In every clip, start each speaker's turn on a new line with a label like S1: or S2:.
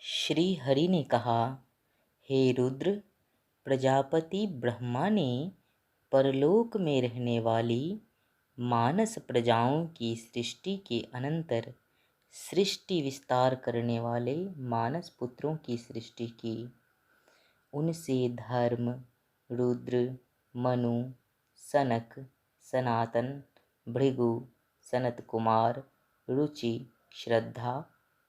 S1: श्री हरि ने कहा, हे रुद्र, प्रजापति ब्रह्मा ने परलोक में रहने वाली मानस प्रजाओं की सृष्टि के अनंतर सृष्टि विस्तार करने वाले मानस पुत्रों की सृष्टि की। उनसे धर्म, रुद्र, मनु, सनक, सनातन, भृगु, सनत कुमार, रुचि, श्रद्धा,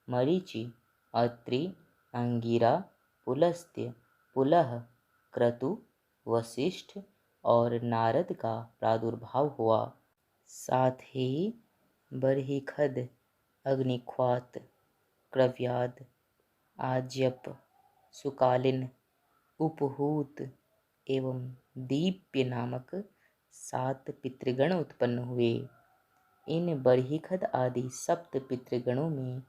S1: मरीचि, अत्रि, अंगिरा, पुलस्त्य, पुलह, क्रतु, वशिष्ठ और नारद का प्रादुर्भाव हुआ। साथ ही बरहिखद, अग्निख्वात, क्रव्याद, आज्यप, सुकालिन, उपहूत एवं दीप्य नामक 7 पितृगण उत्पन्न हुए। इन बरहिखद आदि सप्त पितृगणों में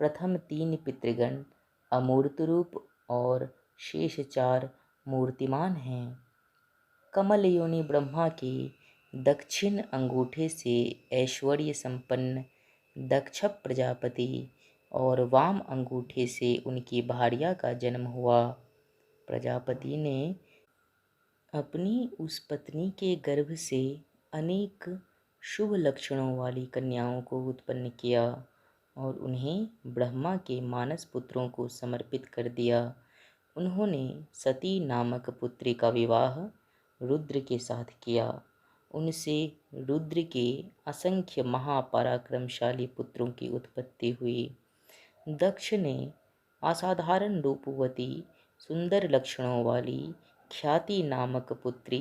S1: प्रथम 3 पितृगण अमूर्त रूप और शेष 4 मूर्तिमान हैं। कमल योनि ब्रह्मा के दक्षिण अंगूठे से ऐश्वर्य संपन्न दक्ष प्रजापति और वाम अंगूठे से उनकी भार्या का जन्म हुआ। प्रजापति ने अपनी उस पत्नी के गर्भ से अनेक शुभ लक्षणों वाली कन्याओं को उत्पन्न किया और उन्हें ब्रह्मा के मानस पुत्रों को समर्पित कर दिया। उन्होंने सती नामक पुत्री का विवाह रुद्र के साथ किया। उनसे रुद्र के असंख्य महापराक्रमशाली पुत्रों की उत्पत्ति हुई। दक्ष ने असाधारण रूपवती सुंदर लक्षणों वाली ख्याति नामक पुत्री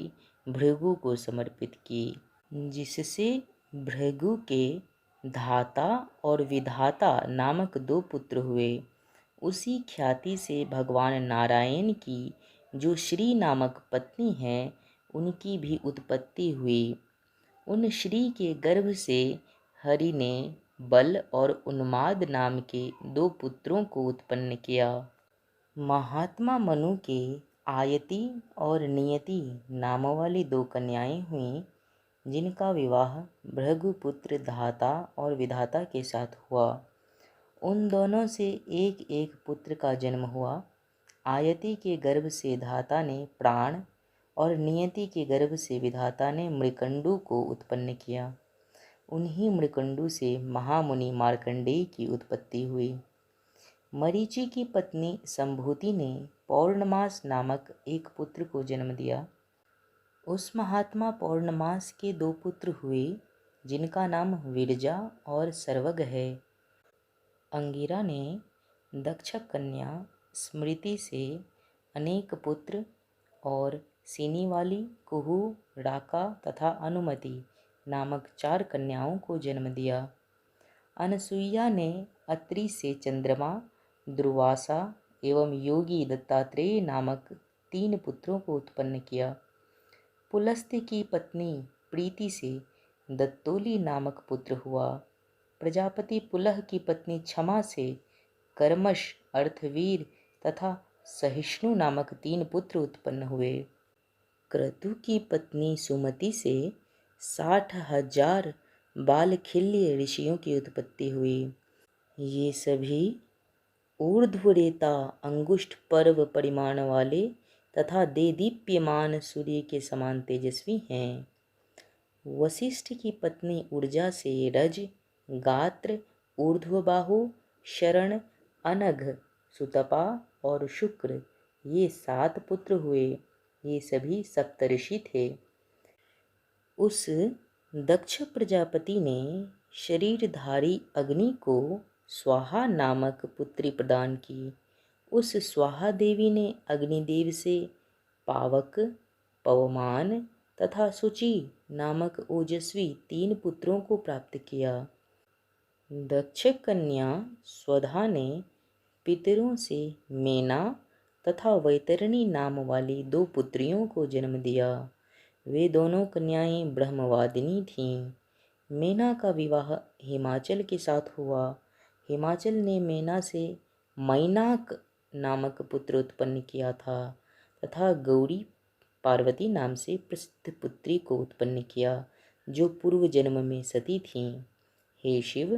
S1: भृगु को समर्पित की, जिससे भृगु के धाता और विधाता नामक 2 पुत्र हुए। उसी ख्याति से भगवान नारायण की जो श्री नामक पत्नी है, उनकी भी उत्पत्ति हुई। उन श्री के गर्भ से हरि ने बल और उन्माद नाम के 2 पुत्रों को उत्पन्न किया। महात्मा मनु के आयति और नियति नाम वाली 2 कन्याएं हुईं, जिनका विवाह भृगुपुत्र धाता और विधाता के साथ हुआ। उन दोनों से एक एक पुत्र का जन्म हुआ। आयति के गर्भ से धाता ने प्राण और नियति के गर्भ से विधाता ने मृकंडू को उत्पन्न किया। उन्हीं मृकंडू से महामुनि मार्कंडेय की उत्पत्ति हुई। मरीचि की पत्नी संभूति ने पौर्णमास नामक एक पुत्र को जन्म दिया। उस महात्मा पौर्णमास के 2 पुत्र हुए, जिनका नाम विरजा और सर्वग है। अंगिरा ने दक्ष कन्या स्मृति से अनेक पुत्र और सीनीवाली, कुहू, राका तथा अनुमति नामक 4 कन्याओं को जन्म दिया। अनसुईया ने अत्रि से चंद्रमा, दुर्वासा एवं योगी दत्तात्रेय नामक 3 पुत्रों को उत्पन्न किया। पुलस्त्य की पत्नी प्रीति से दत्तोली नामक पुत्र हुआ। प्रजापति पुलह की पत्नी क्षमा से कर्मश, अर्थवीर तथा सहिष्णु नामक 3 पुत्र उत्पन्न हुए। क्रतु की पत्नी सुमति से 60,000 बालखिल्य ऋषियों की उत्पत्ति हुई। ये सभी ऊर्ध्वरेता अंगुष्ठ पर्व परिमाण वाले तथा देदीप्यमान सूर्य के समान तेजस्वी हैं। वशिष्ठ की पत्नी ऊर्जा से रज, गात्र, ऊर्ध्वबाहु, शरण, अनघ, सुतपा और शुक्र ये 7 पुत्र हुए। ये सभी सप्तऋषि थे। उस दक्ष प्रजापति ने शरीरधारी अग्नि को स्वाहा नामक पुत्री प्रदान की। उस स्वाहा देवी ने अग्निदेव से पावक, पवमान तथा शुचि नामक ओजस्वी 3 पुत्रों को प्राप्त किया। दक्ष कन्या स्वधा ने पितरों से मेना तथा वैतरणी नाम वाली 2 पुत्रियों को जन्म दिया। वे दोनों कन्याएं ब्रह्मवादिनी थीं। मेना का विवाह हिमाचल के साथ हुआ। हिमाचल ने मेना से मैनाक नामक पुत्र उत्पन्न किया था तथा गौरी पार्वती नाम से प्रसिद्ध पुत्री को उत्पन्न किया, जो पूर्व जन्म में सती थीं। हे शिव,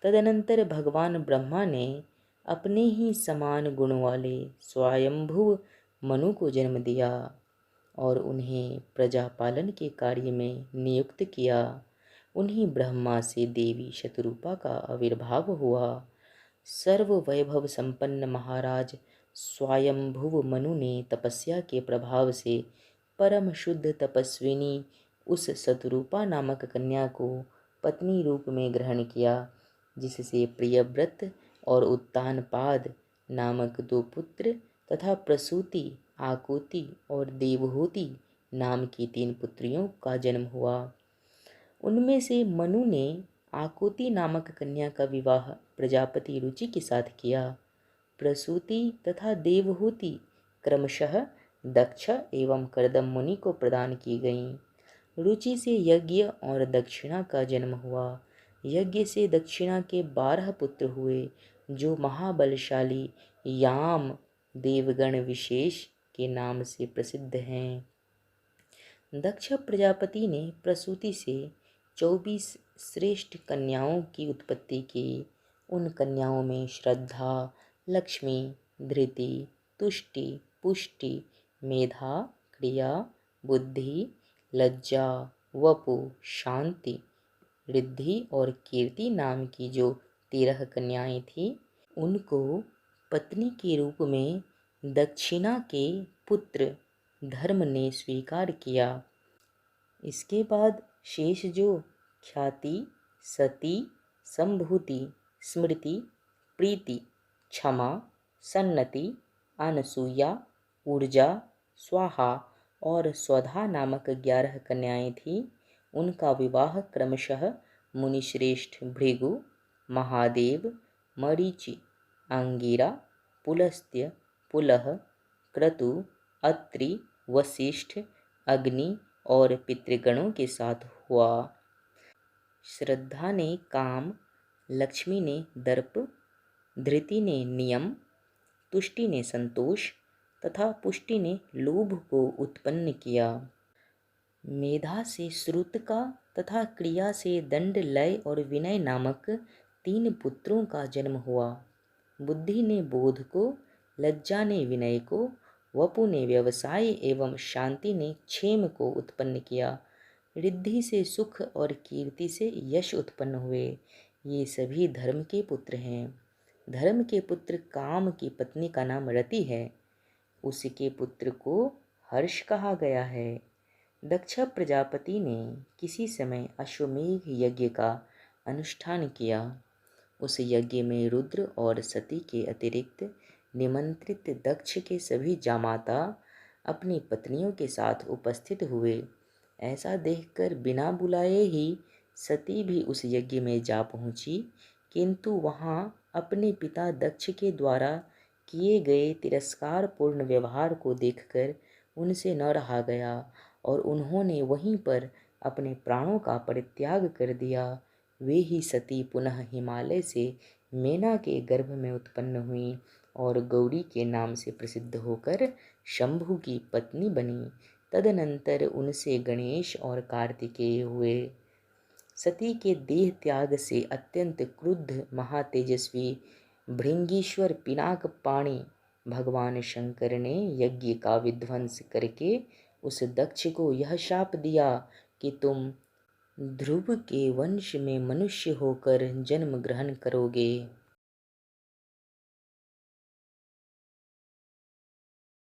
S1: तदनंतर भगवान ब्रह्मा ने अपने ही समान गुण वाले स्वयंभुव मनु को जन्म दिया और उन्हें प्रजा पालन के कार्य में नियुक्त किया। उन्हीं ब्रह्मा से देवी शतरूपा का आविर्भाव हुआ। सर्व वैभव संपन्न महाराज स्वयंभुव मनु ने तपस्या के प्रभाव से परम शुद्ध तपस्विनी उस शतरूपा नामक कन्या को पत्नी रूप में ग्रहण किया, जिससे प्रियव्रत और उत्तानपाद नामक दो पुत्र तथा प्रसूति, आकुति और देवहूति नाम की तीन पुत्रियों का जन्म हुआ। उनमें से मनु ने आकुति नामक कन्या का विवाह प्रजापति रुचि के साथ किया। प्रसूति तथा देवहूति क्रमशः दक्ष एवं कर्दम मुनि को प्रदान की गईं। रुचि से यज्ञ और दक्षिणा का जन्म हुआ। यज्ञ से दक्षिणा के 12 पुत्र हुए, जो महाबलशाली याम देवगण विशेष के नाम से प्रसिद्ध हैं। दक्ष प्रजापति ने प्रसूति से 24 श्रेष्ठ कन्याओं की उत्पत्ति की। उन कन्याओं में श्रद्धा, लक्ष्मी, धृति, तुष्टि, पुष्टि, मेधा, क्रिया, बुद्धि, लज्जा, वपु, शांति, रिद्धि और कीर्ति नाम की जो 13 कन्याएं थीं, उनको पत्नी के रूप में दक्षिणा के पुत्र धर्म ने स्वीकार किया। इसके बाद शेष जो ख्याति, सती, संभूति, स्मृति, प्रीति, क्षमा, सन्नति, अनसूया, ऊर्जा, स्वाहा और स्वधा नामक 11 कन्याएं थीं। उनका विवाह क्रमशः मुनिश्रेष्ठ भृगु, महादेव, मरीचि, अंगिरा, पुलस्त्य, पुलह, क्रतु, अत्रि, वशिष्ठ, अग्नि और पितृगणों के साथ हुआ। श्रद्धा ने काम, लक्ष्मी ने दर्प, धृति ने नियम, तुष्टि ने संतोष तथा पुष्टि ने लोभ को उत्पन्न किया। मेधा से श्रुत का तथा क्रिया से दंड, लय और विनय नामक 3 पुत्रों का जन्म हुआ। बुद्धि ने बोध को, लज्जा ने विनय को, वपु ने व्यवसाय एवं शांति ने क्षेम को उत्पन्न किया। रिद्धि से सुख और कीर्ति से यश उत्पन्न हुए। ये सभी धर्म के पुत्र हैं। धर्म के पुत्र काम की पत्नी का नाम रति है। उसके पुत्र को हर्ष कहा गया है। दक्ष प्रजापति ने किसी समय अश्वमेघ यज्ञ का अनुष्ठान किया। उस यज्ञ में रुद्र और सती के अतिरिक्त निमंत्रित दक्ष के सभी जामाता अपनी पत्नियों के साथ उपस्थित हुए। ऐसा देखकर बिना बुलाए ही सती भी उस यज्ञ में जा पहुंची, किंतु वहां अपने पिता दक्ष के द्वारा किए गए तिरस्कारपूर्ण व्यवहार को देखकर उनसे न रहा गया और उन्होंने वहीं पर अपने प्राणों का परित्याग कर दिया। वे ही सती पुनः हिमालय से मेना के गर्भ में उत्पन्न हुई और गौरी के नाम से प्रसिद्ध होकर शंभु की पत्नी बनी। तदनंतर उनसे गणेश और कार्तिकेय हुए। सती के देह त्याग से अत्यंत क्रुद्ध महातेजस्वी भृंगीश्वर पिनाक पाणी भगवान शंकर ने यज्ञ का विध्वंस करके उस दक्ष को यह शाप दिया कि तुम ध्रुव के वंश में मनुष्य होकर जन्म ग्रहण करोगे।